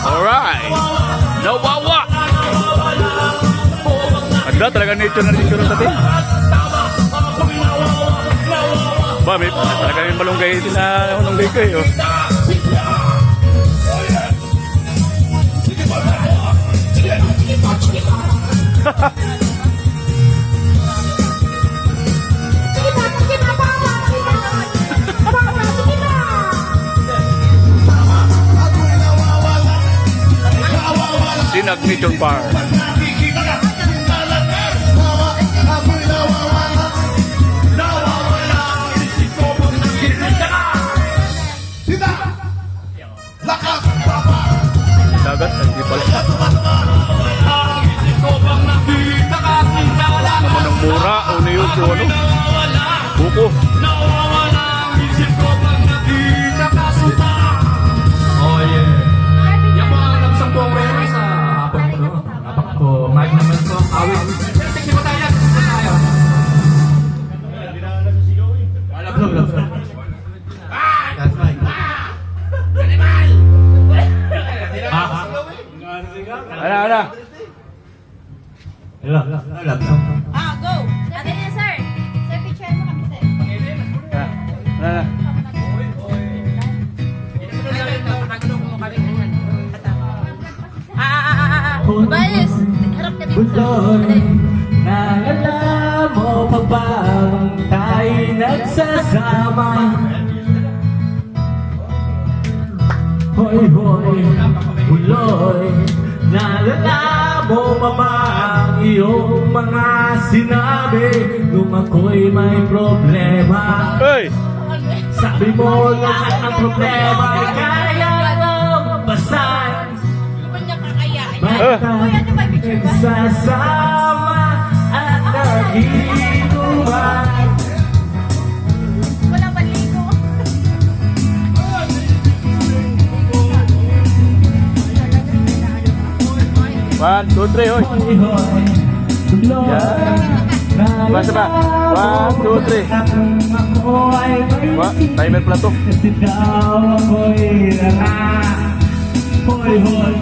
Alright. Nawawa. Ada talaga nature na nature sa atin. Ba, may talaga yung malunggay din na malunggay ko eh. Oh. Sinag Nature Bar. Dagat, hindi pala. Naman ang mura, ano yun, ano? Buko. Oh yeah. Yan po ang nabisang po ang rero sa hapon po. Napak po, mic naman po ang awit. Tingnan mo tayo. Love. That's right. Ala. Go! Ate niya, sir. Sir, picture mo kami, sir. Ala. Bayos! Harap ka dito, sir. Naalala mo pa bang tayo'y nagsasama? Hoy, buloy. Naalala mo pa ba ang iyong mga sinabi nung ako'y may problema? Hey! Sabi mo lahat ng problema ay kaya mong basahin. Ano niya kakayaan niya? Ah. Kuya, ano ba picture ba? Nagsasama at nag-inuman. Wala ba ligo? One, two, three, hoy. Basta ba? 1, 2, 3. Timer pala to. Hoy, hoy,